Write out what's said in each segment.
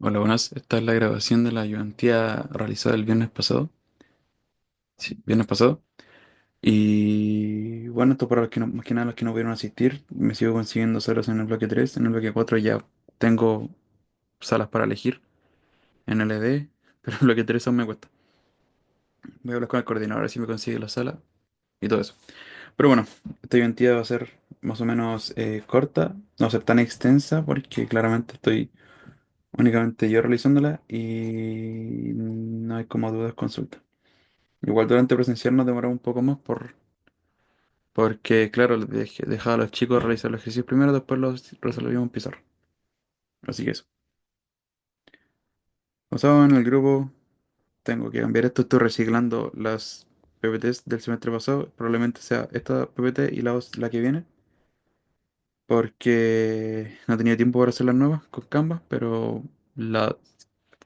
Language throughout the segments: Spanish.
Hola, buenas. Esta es la grabación de la ayudantía realizada el viernes pasado. Sí, viernes pasado. Y bueno, esto para los que no, más que nada los que no pudieron asistir, me sigo consiguiendo salas en el bloque 3. En el bloque 4 ya tengo salas para elegir en LD, pero en el bloque 3 aún me cuesta. Voy a hablar con el coordinador a ver si me consigue la sala y todo eso. Pero bueno, esta ayudantía va a ser más o menos corta, no va a ser tan extensa porque claramente estoy únicamente yo realizándola y no hay como dudas consultas. Igual durante presencial nos demoramos un poco más porque, claro, dejaba a los chicos realizar los ejercicios primero, después los resolvíamos en pizarra. Así que eso. Pasado en el grupo, tengo que cambiar esto. Estoy reciclando las PPTs del semestre pasado. Probablemente sea esta PPT y la que viene. Porque no tenía tiempo para hacer las nuevas con Canva, pero la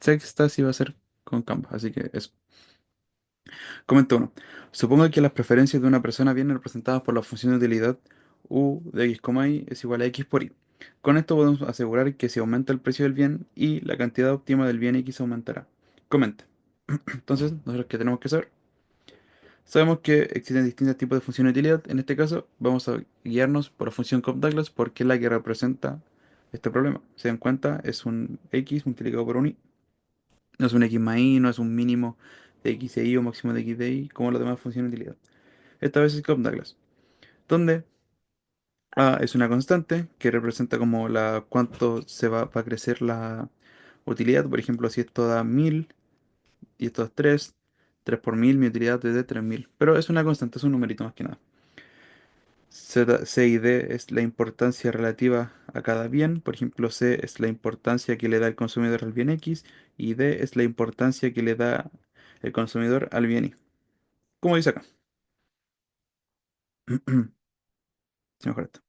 sexta sí va a ser con Canva. Así que eso. Comenta uno. Supongo que las preferencias de una persona vienen representadas por la función de utilidad U de x, y es igual a x por y. Con esto podemos asegurar que si aumenta el precio del bien y la cantidad óptima del bien x aumentará. Comenta. Entonces, nosotros qué tenemos que saber. Sabemos que existen distintos tipos de función de utilidad. En este caso, vamos a guiarnos por la función Cobb-Douglas porque es la que representa este problema. Se dan cuenta, es un x multiplicado por un y. No es un x más y, no es un mínimo de x de y o máximo de x de y, como las demás funciones de utilidad. Esta vez es Cobb-Douglas, donde A es una constante que representa como cuánto va a crecer la utilidad. Por ejemplo, si esto da 1000 y esto es 3, 3 por 1000, mi utilidad es de 3000. Pero es una constante, es un numerito más que nada. C y D es la importancia relativa a cada bien. Por ejemplo, C es la importancia que le da el consumidor al bien X y D es la importancia que le da el consumidor al bien Y. Como dice acá. Sí, mejor esto.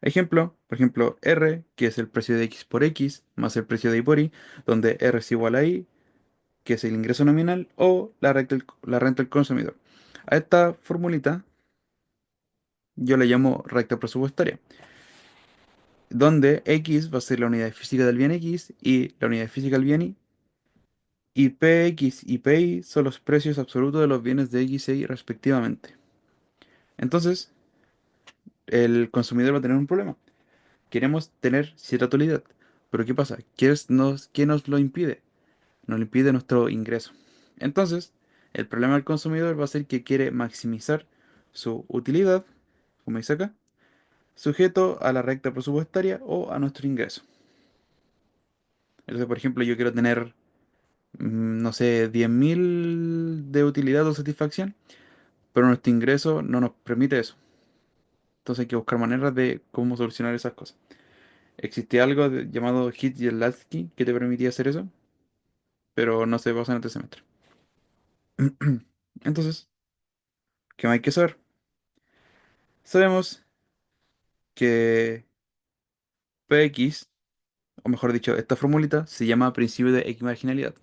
Ejemplo, por ejemplo, R, que es el precio de X por X, más el precio de Y por Y, donde R es igual a Y, que es el ingreso nominal, o la renta del consumidor. A esta formulita yo le llamo recta presupuestaria, donde X va a ser la unidad física del bien X y la unidad física del bien y PX y PY son los precios absolutos de los bienes de X e Y respectivamente. Entonces, el consumidor va a tener un problema. Queremos tener cierta utilidad. Pero ¿qué pasa? ¿Qué nos lo impide? Nos lo impide nuestro ingreso. Entonces, el problema del consumidor va a ser que quiere maximizar su utilidad, como dice acá, sujeto a la recta presupuestaria o a nuestro ingreso. Entonces, por ejemplo, yo quiero tener, no sé, 10.000 de utilidad o satisfacción, pero nuestro ingreso no nos permite eso. Entonces hay que buscar maneras de cómo solucionar esas cosas. Existía algo llamado Hitch-Jeselowski que te permitía hacer eso, pero no se basa en este semestre. Entonces, ¿qué más hay que saber? Sabemos que Px, o mejor dicho, esta formulita se llama principio de equimarginalidad.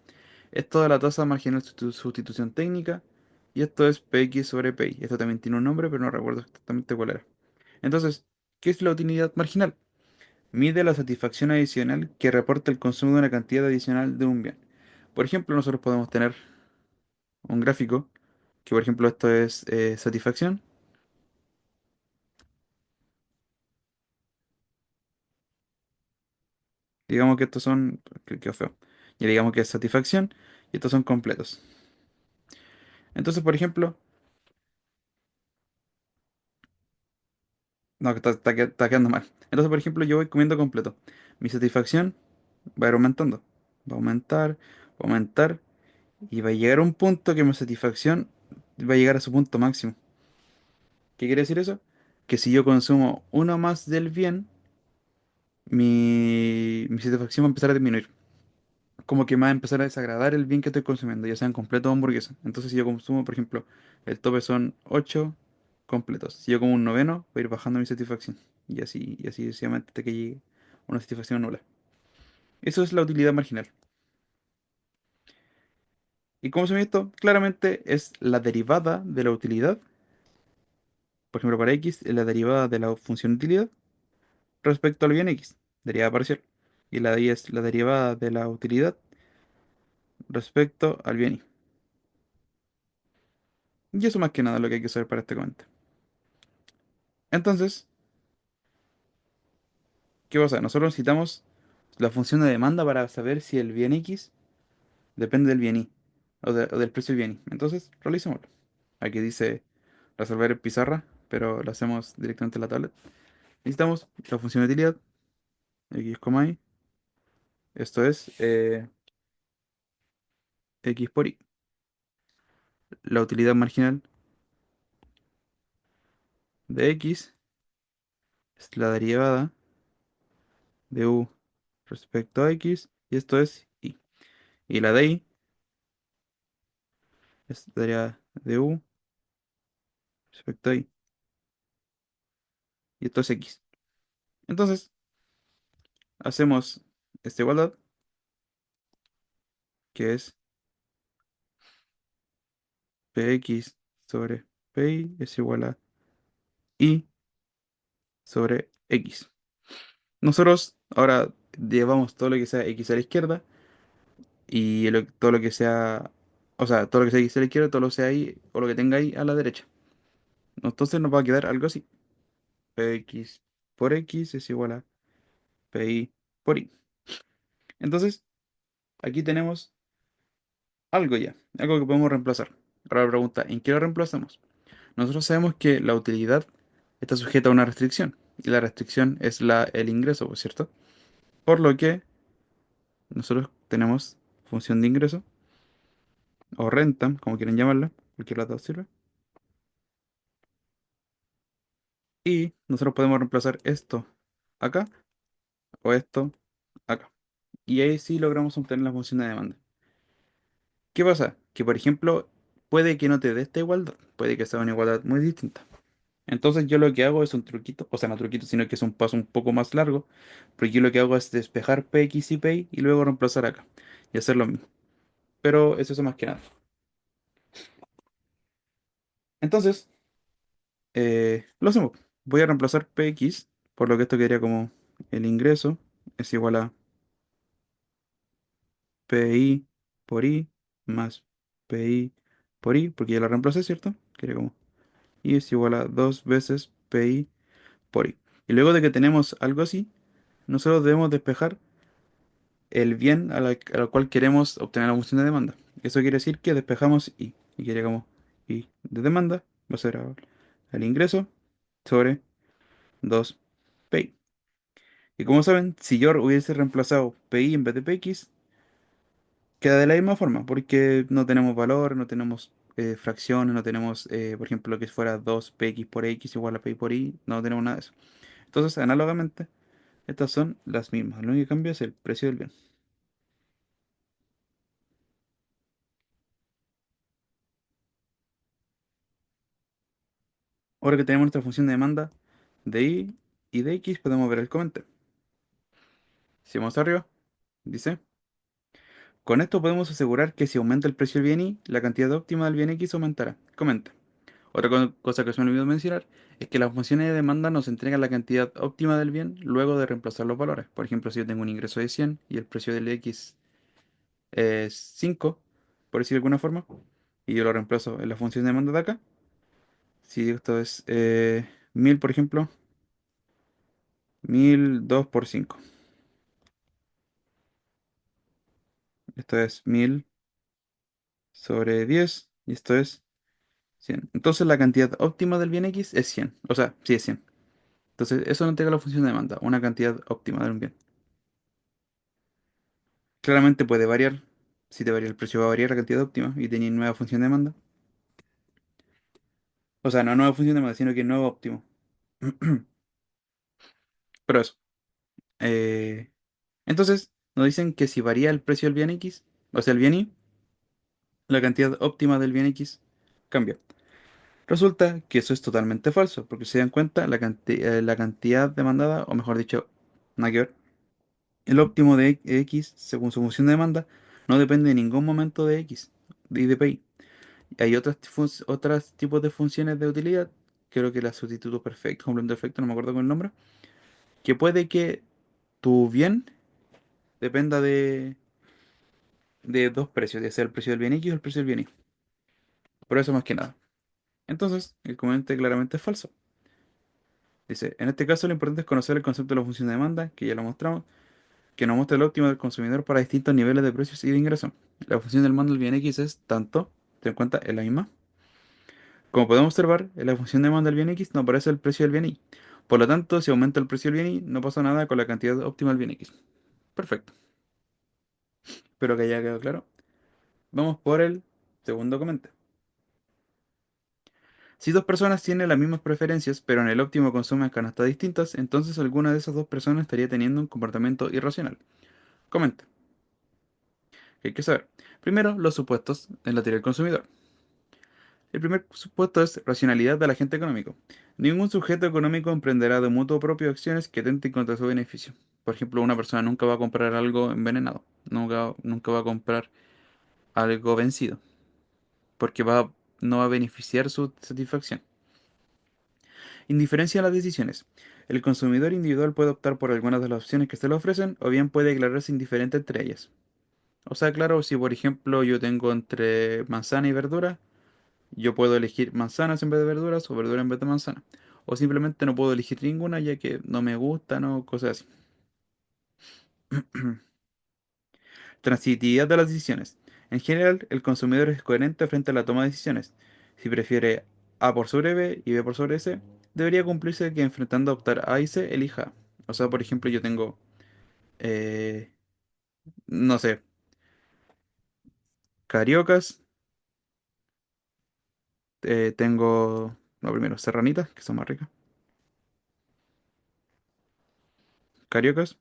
Es toda la tasa marginal sustitución técnica y esto es Px sobre Pi. Esto también tiene un nombre, pero no recuerdo exactamente cuál era. Entonces, ¿qué es la utilidad marginal? Mide la satisfacción adicional que reporta el consumo de una cantidad adicional de un bien. Por ejemplo, nosotros podemos tener un gráfico que, por ejemplo, esto es satisfacción. Digamos que estos son, qué feo. Y digamos que es satisfacción y estos son completos. Entonces, por ejemplo, no, que está quedando mal. Entonces, por ejemplo, yo voy comiendo completo. Mi satisfacción va a ir aumentando. Va a aumentar, va a aumentar. Y va a llegar a un punto que mi satisfacción va a llegar a su punto máximo. ¿Qué quiere decir eso? Que si yo consumo uno más del bien, mi satisfacción va a empezar a disminuir. Como que me va a empezar a desagradar el bien que estoy consumiendo, ya sean completos o hamburguesas. Entonces, si yo consumo, por ejemplo, el tope son 8 completos. Si yo como un noveno, voy a ir bajando mi satisfacción. Y así sucesivamente hasta que llegue a una satisfacción nula. Eso es la utilidad marginal. ¿Y cómo se mide esto? Claramente es la derivada de la utilidad. Por ejemplo, para x es la derivada de la función utilidad respecto al bien x. Derivada parcial. Y la de I es la derivada de la utilidad respecto al bien I. Y eso más que nada es lo que hay que saber para este comentario. Entonces, ¿qué pasa? Nosotros necesitamos la función de demanda para saber si el bien X depende del bien Y o del precio del bien Y. Entonces, realicémoslo. Aquí dice resolver en pizarra, pero lo hacemos directamente en la tablet. Necesitamos la función de utilidad, X, Y. Esto es X por Y. La utilidad marginal de X es la derivada de U respecto a X, y esto es Y. Y la de Y es la derivada de U respecto a Y, y esto es X. Entonces, hacemos esta igualdad, que es Px sobre Pi es igual a Y sobre X. Nosotros ahora llevamos todo lo que sea X a la izquierda y todo lo que sea, o sea, todo lo que sea X a la izquierda, todo lo que sea Y o lo que tenga ahí a la derecha. Entonces nos va a quedar algo así. Px por X es igual a Pi por Y. Entonces, aquí tenemos algo ya, algo que podemos reemplazar. Ahora la pregunta, ¿en qué lo reemplazamos? Nosotros sabemos que la utilidad está sujeta a una restricción, y la restricción es el ingreso, ¿por cierto? Por lo que nosotros tenemos función de ingreso, o renta, como quieren llamarla, cualquier lado sirve, y nosotros podemos reemplazar esto acá, o esto acá. Y ahí sí logramos obtener la función de demanda. ¿Qué pasa? Que, por ejemplo, puede que no te dé esta igualdad, puede que sea una igualdad muy distinta. Entonces yo lo que hago es un truquito, o sea, no truquito, sino que es un paso un poco más largo, porque yo lo que hago es despejar PX y PY y luego reemplazar acá y hacer lo mismo. Pero es eso más que nada. Entonces, lo hacemos. Voy a reemplazar PX, por lo que esto quedaría como el ingreso es igual a PI por I más PI por I, porque ya lo reemplacé, ¿cierto? Quedaría como I es igual a 2 veces PI por I. Y luego de que tenemos algo así, nosotros debemos despejar el bien a la cual queremos obtener la función de demanda. Eso quiere decir que despejamos I. Y que como I de demanda va a ser ahora el ingreso sobre 2 PI. Y como saben, si yo hubiese reemplazado PI en vez de PX, queda de la misma forma, porque no tenemos valor, no tenemos fracciones, no tenemos, por ejemplo, lo que fuera 2 PX por X igual a PI por Y, no tenemos nada de eso. Entonces, análogamente, estas son las mismas. Lo único que cambia es el precio del bien. Ahora que tenemos nuestra función de demanda de y de x, podemos ver el comentario. Si vamos arriba, dice, con esto podemos asegurar que si aumenta el precio del bien y, la cantidad óptima del bien x aumentará. Comenta. Otra cosa que se me olvidó mencionar es que las funciones de demanda nos entregan la cantidad óptima del bien luego de reemplazar los valores. Por ejemplo, si yo tengo un ingreso de 100 y el precio del x es 5, por decir de alguna forma, y yo lo reemplazo en la función de demanda de acá, si esto es 1000, por ejemplo, 1002 por 5. Esto es 1000 sobre 10 y esto es 100. Entonces la cantidad óptima del bien X es 100. O sea, sí es 100. Entonces eso no entrega la función de demanda, una cantidad óptima de un bien. Claramente puede variar. Si te varía el precio va a variar la cantidad óptima y tenéis nueva función de demanda. O sea, no nueva función de demanda, sino que nuevo óptimo. Pero eso. Eh, entonces nos dicen que si varía el precio del bien X, o sea el bien Y, la cantidad óptima del bien X cambia. Resulta que eso es totalmente falso, porque si se dan cuenta, la cantidad demandada, o mejor dicho, nada que ver, el óptimo de X, según su función de demanda, no depende en ningún momento de X y de PI. Hay otros tipos de funciones de utilidad, creo que la sustituto perfecto, complemento perfecto, no me acuerdo con el nombre, que puede que tu bien dependa de dos precios, ya sea el precio del bien X o el precio del bien Y. Por eso más que nada. Entonces, el componente claramente es falso. Dice, en este caso lo importante es conocer el concepto de la función de demanda, que ya lo mostramos, que nos muestra el óptimo del consumidor para distintos niveles de precios y de ingreso. La función del mando del bien X es tanto, ten en cuenta, es la misma. Como podemos observar, en la función de mando del bien X no aparece el precio del bien Y. Por lo tanto, si aumenta el precio del bien Y, no pasa nada con la cantidad óptima del bien X. Perfecto. Espero que haya quedado claro. Vamos por el segundo comentario. Si dos personas tienen las mismas preferencias, pero en el óptimo consumen canastas distintas, entonces alguna de esas dos personas estaría teniendo un comportamiento irracional. Comenta. ¿Qué hay que saber? Primero, los supuestos en la teoría del consumidor. El primer supuesto es racionalidad del agente económico. Ningún sujeto económico emprenderá de mutuo propio acciones que atenten contra su beneficio. Por ejemplo, una persona nunca va a comprar algo envenenado, nunca va a comprar algo vencido, porque no va a beneficiar su satisfacción. Indiferencia a las decisiones. El consumidor individual puede optar por algunas de las opciones que se le ofrecen o bien puede declararse indiferente entre ellas. O sea, claro, si por ejemplo yo tengo entre manzana y verdura, yo puedo elegir manzanas en vez de verduras o verdura en vez de manzana. O simplemente no puedo elegir ninguna ya que no me gustan o cosas así. Transitividad de las decisiones. En general, el consumidor es coherente frente a la toma de decisiones. Si prefiere A por sobre B y B por sobre C, debería cumplirse que enfrentando a optar A y C, elija A. O sea, por ejemplo, yo tengo, eh, no sé, cariocas, tengo, no, primero, serranitas, que son más ricas. Cariocas,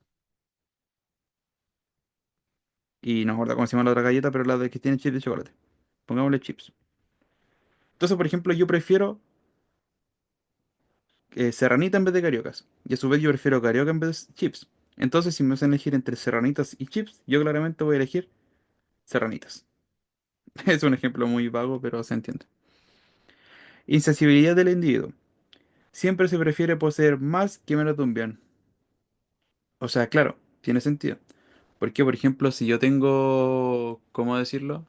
y no me acuerdo cómo se llama la otra galleta, pero la de que tiene chips de chocolate. Pongámosle chips. Entonces, por ejemplo, yo prefiero serranita en vez de cariocas. Y a su vez yo prefiero carioca en vez de chips. Entonces, si me hacen elegir entre serranitas y chips, yo claramente voy a elegir serranitas. Es un ejemplo muy vago, pero se entiende. Insensibilidad del individuo. Siempre se prefiere poseer más que menos de un bien. O sea, claro, tiene sentido. Porque, por ejemplo, si yo tengo, ¿cómo decirlo?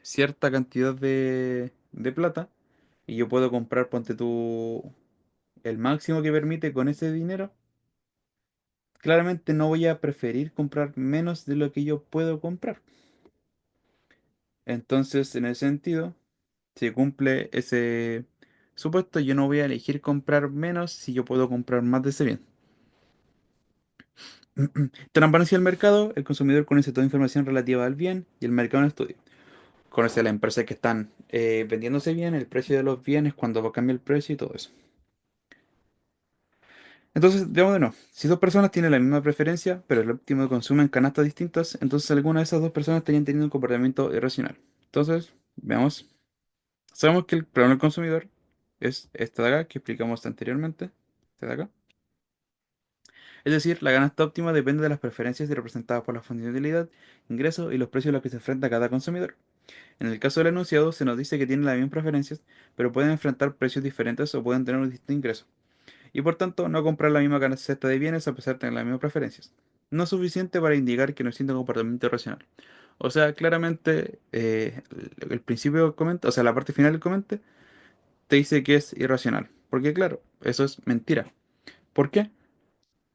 Cierta cantidad de plata y yo puedo comprar, ponte tú, el máximo que permite con ese dinero, claramente no voy a preferir comprar menos de lo que yo puedo comprar. Entonces, en ese sentido, si cumple ese supuesto, yo no voy a elegir comprar menos si yo puedo comprar más de ese bien. Transparencia del mercado, el consumidor conoce toda información relativa al bien y el mercado en estudio. Conoce a las empresas que están vendiéndose bien, el precio de los bienes, cuándo va a cambiar el precio y todo eso. Entonces, digamos de nuevo, si dos personas tienen la misma preferencia, pero el óptimo consumo en canastas distintas, entonces alguna de esas dos personas estarían teniendo un comportamiento irracional. Entonces, veamos. Sabemos que el problema del consumidor es esta de acá, que explicamos anteriormente. Esta de acá. Es decir, la canasta óptima depende de las preferencias representadas por la funcionalidad, ingresos y los precios a los que se enfrenta cada consumidor. En el caso del enunciado, se nos dice que tienen las mismas preferencias, pero pueden enfrentar precios diferentes o pueden tener un distinto ingreso, y por tanto no comprar la misma canasta de bienes a pesar de tener las mismas preferencias. No es suficiente para indicar que no existe un comportamiento racional. O sea, claramente el principio comenta, o sea, la parte final del comenta te dice que es irracional. Porque claro, eso es mentira. ¿Por qué?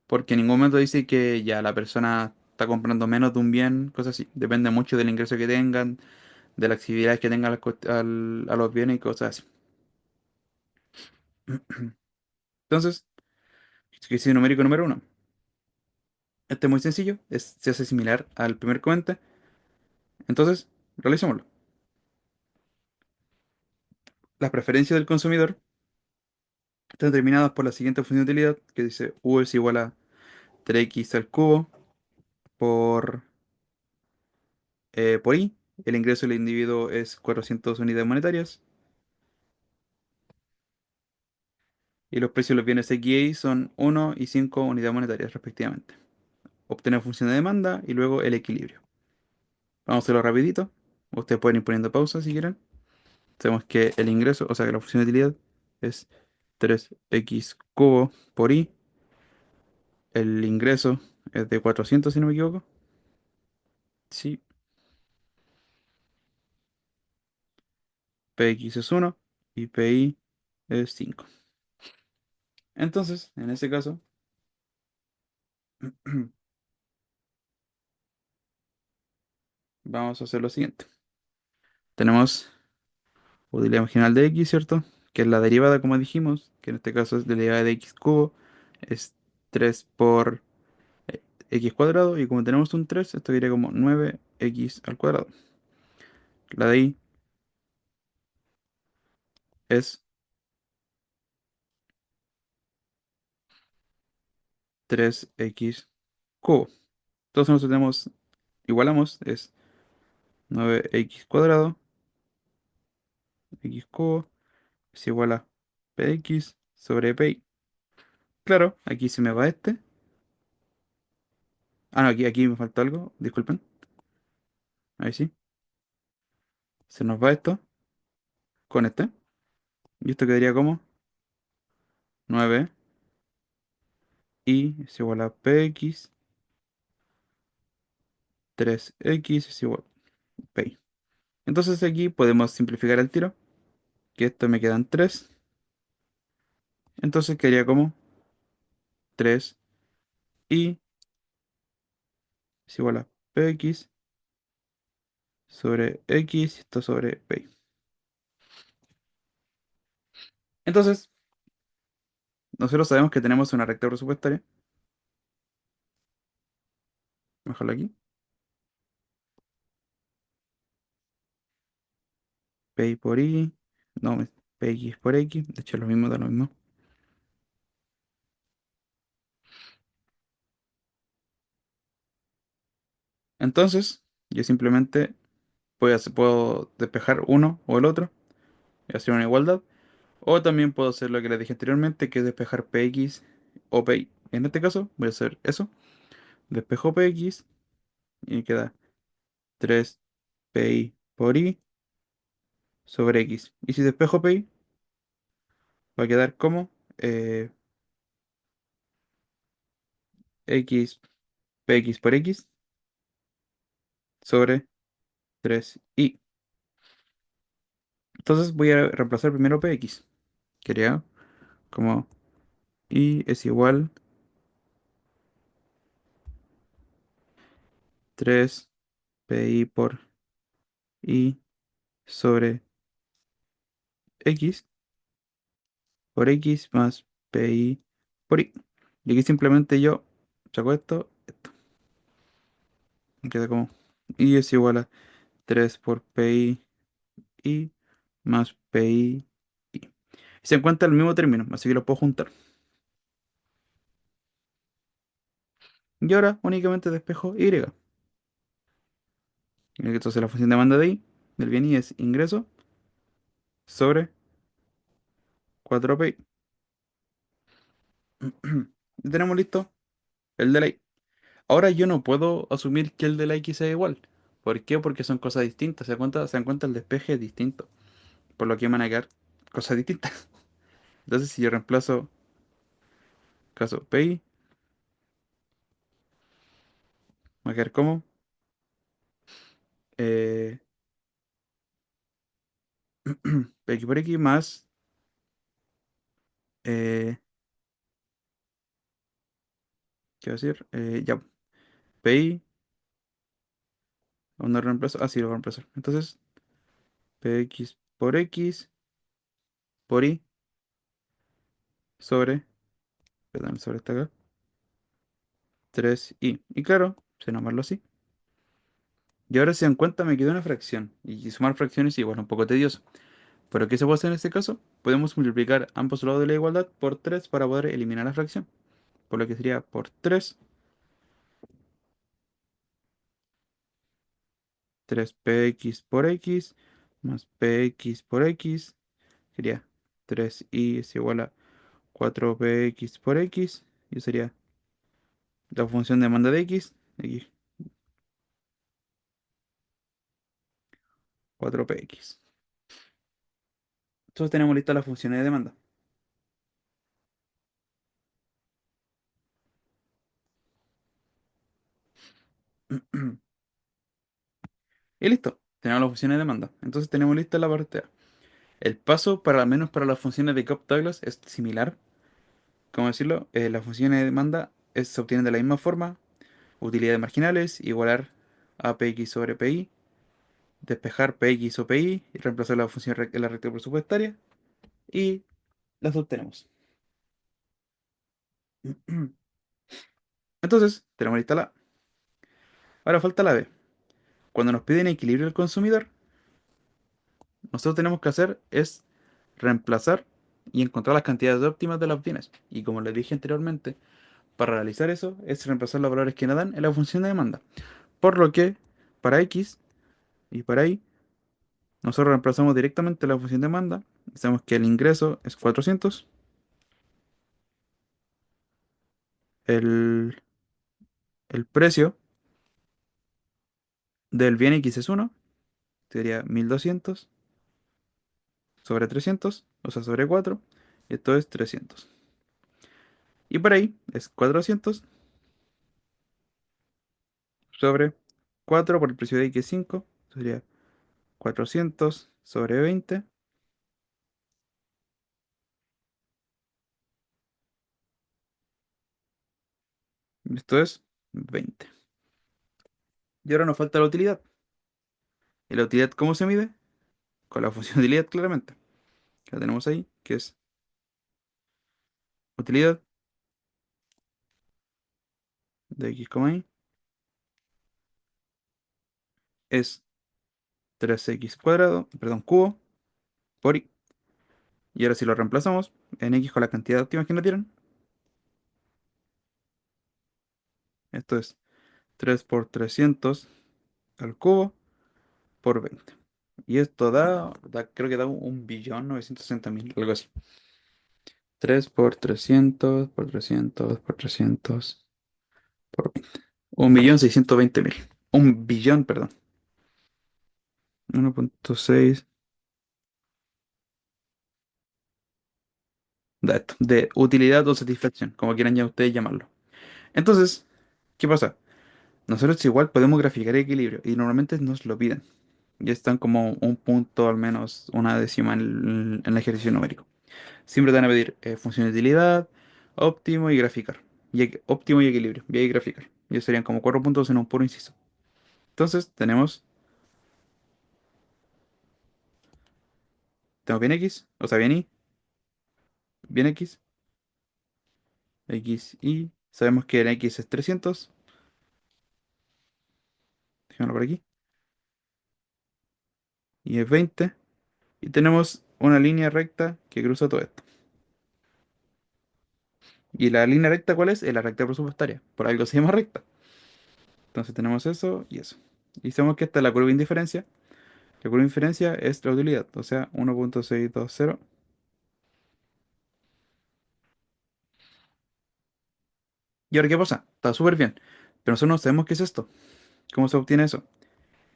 Porque en ningún momento dice que ya la persona está comprando menos de un bien, cosas así. Depende mucho del ingreso que tengan, de las actividades que tengan a los bienes y cosas así. Entonces, ejercicio numérico número uno. Este es muy sencillo, se hace similar al primer comenta. Entonces, realicémoslo. Las preferencias del consumidor están determinadas por la siguiente función de utilidad, que dice U es igual a 3x al cubo por, por I. El ingreso del individuo es 400 unidades monetarias. Y los precios de los bienes X y Y son 1 y 5 unidades monetarias respectivamente. Obtener función de demanda y luego el equilibrio. Vamos a hacerlo rapidito. Ustedes pueden ir poniendo pausa si quieren. Sabemos que el ingreso, o sea que la función de utilidad es 3x cubo por i. El ingreso es de 400 si no me equivoco. Sí, Px es 1 y Pi es 5. Entonces, en ese caso, vamos a hacer lo siguiente. Tenemos utilidad marginal de x, ¿cierto? Que es la derivada, como dijimos, que en este caso es derivada de x cubo, es 3 por x cuadrado, y como tenemos un 3 esto sería como 9x al cuadrado. La de y es 3x cubo. Entonces nosotros tenemos, igualamos, es 9x cuadrado, x cubo, es igual a px sobre pi. Claro, aquí se me va este. Ah, no, aquí me falta algo, disculpen. Ahí sí. Se nos va esto con este. Y esto quedaría como 9 y es igual a px, 3x es igual a pi. Entonces aquí podemos simplificar el tiro, que esto me quedan 3. Entonces quedaría como 3 y es igual a px sobre x, esto sobre pi. Entonces, nosotros sabemos que tenemos una recta presupuestaria. Bajarlo aquí. Pi por y. No, px por x. De hecho, es lo mismo, da lo mismo. Entonces, yo simplemente puedo despejar uno o el otro y hacer una igualdad. O también puedo hacer lo que les dije anteriormente, que es despejar px o pi. En este caso, voy a hacer eso. Despejo px y queda 3 pi por y sobre x. Y si despejo pi, va a quedar como x, px por x sobre 3y. Entonces voy a reemplazar primero px. Quería como y es igual 3 pi por y sobre x por x más pi por y. Y aquí simplemente yo saco esto, me queda como y es igual a 3 por pi y más pi y. Se encuentra el mismo término, así que lo puedo juntar. Y ahora únicamente despejo y. Entonces la función de demanda de y del bien y es ingreso sobre 4pi. Y tenemos listo el de la y. Ahora yo no puedo asumir que el de la x sea igual. ¿Por qué? Porque son cosas distintas. ¿Se dan cuenta? El despeje es distinto. Por lo que van a quedar cosas distintas. Entonces, si yo reemplazo caso pi, va a quedar como eh, px por x más ¿qué va a decir? Ya, pi, ¿dónde reemplazo? Ah, sí, lo voy a reemplazar. Entonces, px por x por y sobre, perdón, sobre esta acá, 3y. Y claro, se llamarlo así. Y ahora si dan cuenta me quedó una fracción. Y sumar fracciones igual un poco tedioso. ¿Pero qué se puede hacer en este caso? Podemos multiplicar ambos lados de la igualdad por 3 para poder eliminar la fracción. Por lo que sería por 3 px por x más px por x. Sería 3y es igual a 4 px por x. Y sería la función de demanda de x 4px. Entonces tenemos listas las funciones de demanda. Y listo, tenemos las funciones de demanda. Entonces tenemos lista la parte A. El paso, para al menos para las funciones de Cobb-Douglas, es similar. ¿Cómo decirlo? Las funciones de demanda se obtienen de la misma forma. Utilidades marginales, igualar a PX sobre PI, despejar PX o PI y reemplazar la función en la recta presupuestaria. Y las obtenemos. Entonces, tenemos lista la A. Ahora falta la B. Cuando nos piden equilibrio del consumidor, nosotros tenemos que hacer es reemplazar y encontrar las cantidades óptimas de los bienes. Y como les dije anteriormente, para realizar eso es reemplazar los valores que nos dan en la función de demanda. Por lo que para X y para Y, nosotros reemplazamos directamente la función de demanda. Sabemos que el ingreso es 400, el, el precio del bien X es 1, sería 1200 sobre 300, o sea, sobre 4, y esto es 300. Y para Y es 400 sobre 4 por el precio de Y que es 5, sería 400 sobre 20, esto es 20. Y ahora nos falta la utilidad. ¿Y la utilidad cómo se mide? Con la función de utilidad, claramente. Que la tenemos ahí, que es utilidad de x, y es 3x cuadrado, perdón, cubo por y. Y ahora si lo reemplazamos en x con la cantidad óptima que nos dieron, esto es 3 por 300 al cubo por 20. Y esto creo que da 1.960.000, algo así. 3 por 300 por 300 por 300 por 20. 1.620.000. 1 billón, perdón. 1.6 de esto, de utilidad o satisfacción, como quieran ya ustedes llamarlo. Entonces, ¿qué pasa? Nosotros igual podemos graficar equilibrio y normalmente nos lo piden. Ya están como un punto, al menos una décima en el ejercicio numérico. Siempre te van a pedir función de utilidad, óptimo y graficar. Óptimo y equilibrio, y ahí graficar. Y eso serían como 4 puntos en un puro inciso. Entonces, tenemos bien X, o sea, bien Y, bien X, X, Y. Sabemos que el X es 300. Dejémoslo por aquí. Y es 20. Y tenemos una línea recta que cruza todo esto. ¿Y la línea recta cuál es? Es la recta presupuestaria. Por algo se llama recta. Entonces tenemos eso y eso. Y sabemos que esta es la curva de indiferencia. La curva de indiferencia es la utilidad, o sea, 1.620. ¿Y ahora qué pasa? Está súper bien. Pero nosotros no sabemos qué es esto. ¿Cómo se obtiene eso?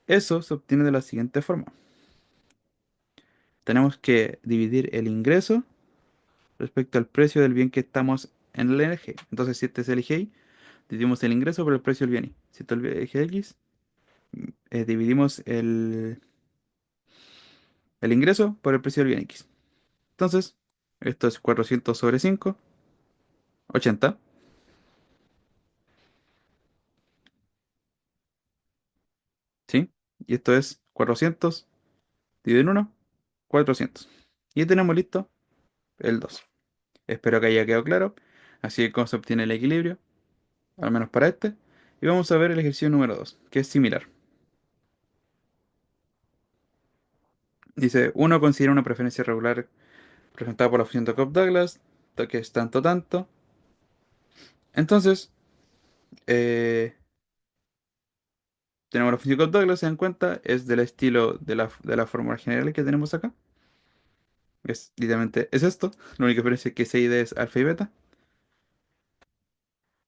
Eso se obtiene de la siguiente forma. Tenemos que dividir el ingreso respecto al precio del bien que estamos en el eje. Entonces, si este es el eje Y, dividimos el ingreso por el precio del bien Y. Si este es el eje X, dividimos el ingreso por el precio del bien X. Entonces, esto es 400 sobre 5, 80, ¿sí? Y esto es 400 dividido en 1, 400. Y ya tenemos listo el 2. Espero que haya quedado claro. Así es como se obtiene el equilibrio, al menos para este. Y vamos a ver el ejercicio número 2, que es similar. Dice, uno considera una preferencia regular presentada por la función de Cobb-Douglas, que es tanto tanto. Entonces, eh, tenemos la función Cobb-Douglas, se dan cuenta, es del estilo de la fórmula general que tenemos acá. Literalmente es esto. La única diferencia es que CID es alfa y beta.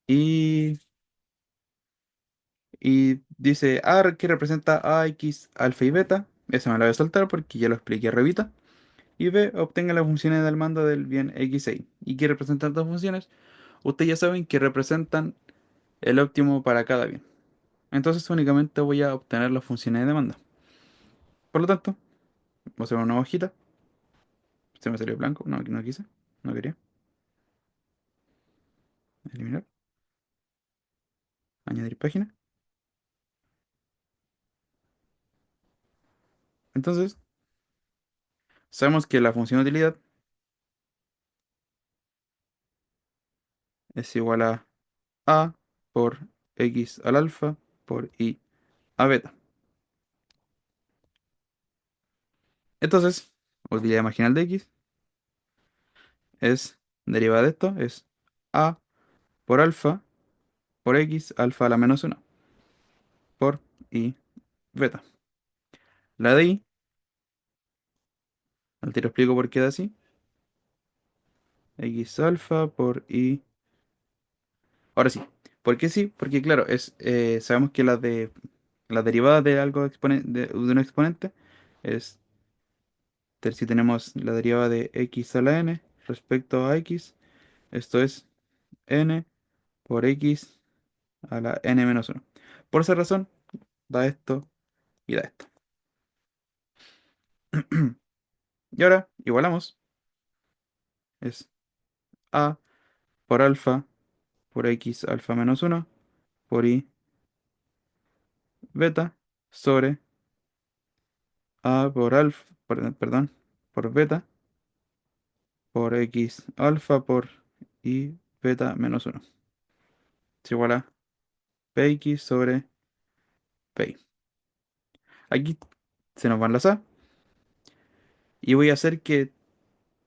Y, y dice A que representa a x alfa y beta. Esa me la voy a saltar porque ya lo expliqué revita. Y B obtenga las funciones del mando del bien x e y. ¿Y qué representan estas funciones? Ustedes ya saben que representan el óptimo para cada bien. Entonces únicamente voy a obtener las funciones de demanda. Por lo tanto, voy a hacer una nueva hojita. Se me salió blanco. No, no quise. No quería. Eliminar. Añadir página. Entonces, sabemos que la función de utilidad es igual a por x al alfa por y a beta. Entonces, utilidad marginal de x es derivada de esto, es a por alfa por x alfa a la menos 1 por y beta. La de y, al tiro explico por qué da así, x alfa por y. Ahora sí, ¿por qué sí? Porque claro, sabemos que la derivada de algo de un exponente es si tenemos la derivada de x a la n respecto a x, esto es n por x a la n menos 1. Por esa razón, da esto y da esto. Y ahora igualamos, es a por alfa por x alfa menos 1 por y beta sobre a por alfa, perdón, por beta por x alfa por y beta menos 1. Es igual a px sobre pi. Aquí se nos van las a y voy a hacer que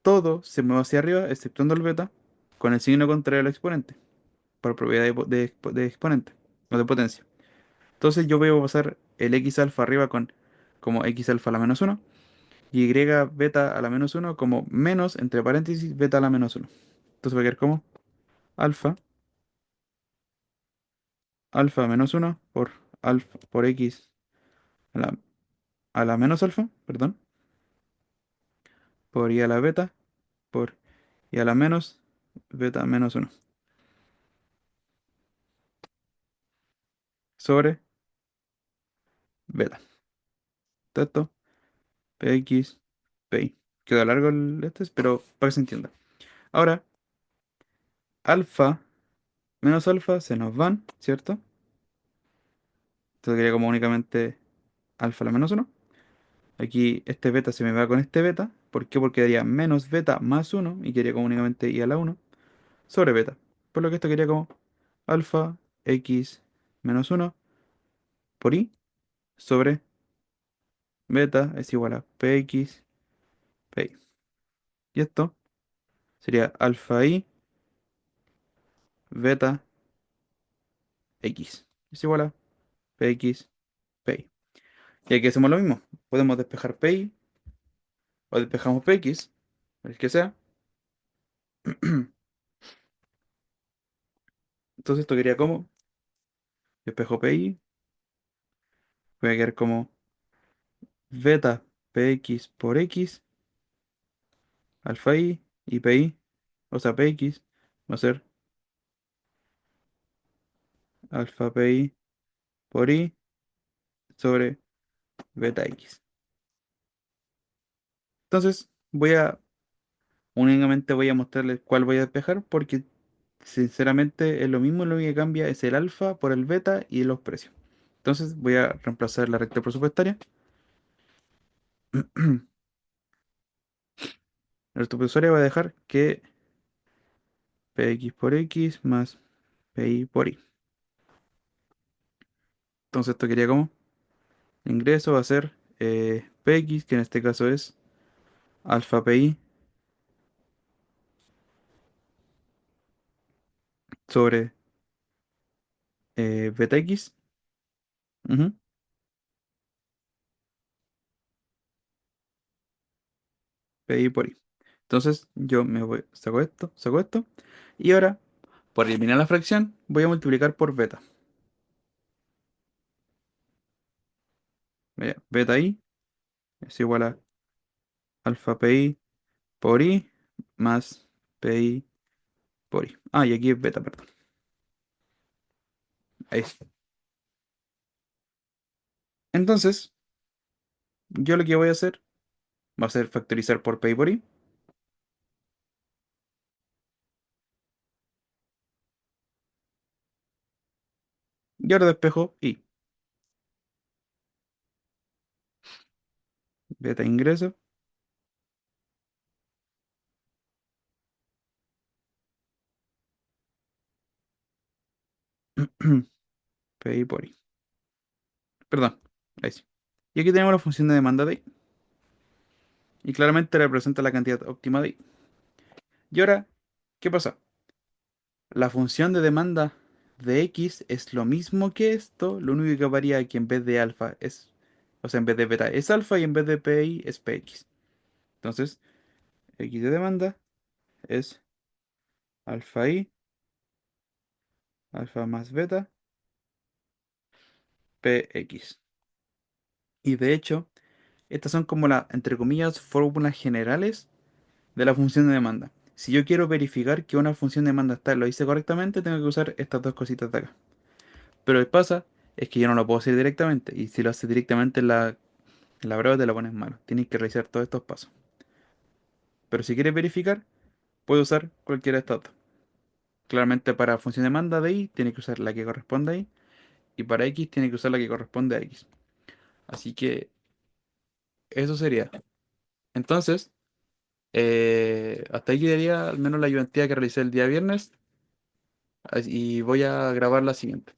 todo se mueva hacia arriba, exceptuando el beta, con el signo contrario al exponente, por propiedad de exponente o de potencia. Entonces yo voy a pasar el x alfa arriba como x alfa a la menos 1 y y beta a la menos 1 como menos, entre paréntesis, beta a la menos 1. Entonces va a quedar como alfa, alfa menos 1 por alfa por x a la menos alfa, perdón, por y a la beta, por y a la menos beta menos 1 sobre beta. Esto, px, pi. Queda largo pero para que se entienda. Ahora, alfa menos alfa se nos van, ¿cierto? Entonces quería como únicamente alfa a la menos 1. Aquí este beta se me va con este beta. ¿Por qué? Porque daría menos beta más 1 y quería como únicamente y a la 1 sobre beta. Por lo que esto quería como alfa x menos 1 por i sobre beta es igual a px pi. Y esto sería alfa i beta x es igual a px pi. Y aquí hacemos lo mismo. Podemos despejar pi o despejamos px, el que sea. Entonces esto quería como despejo pi, voy a quedar como beta px por x, alfa i y pi, o sea px, va a ser alfa pi por i sobre beta x. Entonces únicamente voy a mostrarles cuál voy a despejar porque sinceramente es lo mismo, lo único que cambia es el alfa por el beta y los precios. Entonces voy a reemplazar la recta presupuestaria. El presupuestaria va a dejar que px por x más pi por i. Entonces esto quería como ingreso va a ser px, que en este caso es alfa pi sobre beta x, ujú, pi por i. Entonces yo saco esto, y ahora, por eliminar la fracción, voy a multiplicar por beta. Beta i es igual a alfa pi por i más pi por i. Ah, y aquí es beta, perdón. Ahí. Entonces, yo lo que voy a hacer va a ser factorizar por P por I. Y ahora despejo I. Beta ingreso. P por I. Perdón. Ahí sí. Y aquí tenemos la función de demanda de I. Y claramente representa la cantidad óptima de I. Y ahora, ¿qué pasa? La función de demanda de X es lo mismo que esto, lo único que varía es que en vez de alfa es, o sea, en vez de beta es alfa y en vez de PI es PX. Entonces, X de demanda es alfa I, alfa más beta, PX. Y de hecho, estas son como las, entre comillas, fórmulas generales de la función de demanda. Si yo quiero verificar que una función de demanda está, lo hice correctamente, tengo que usar estas dos cositas de acá. Pero lo que pasa es que yo no lo puedo hacer directamente. Y si lo haces directamente en la prueba te la pones malo. Tienes que realizar todos estos pasos. Pero si quieres verificar, puedes usar cualquiera de estas dos. Claramente para función de demanda de y tienes que usar la que corresponde ahí. Y para x tienes que usar la que corresponde a x. Así que eso sería. Entonces, hasta aquí quedaría al menos la ayudantía que realicé el día viernes. Y voy a grabar la siguiente.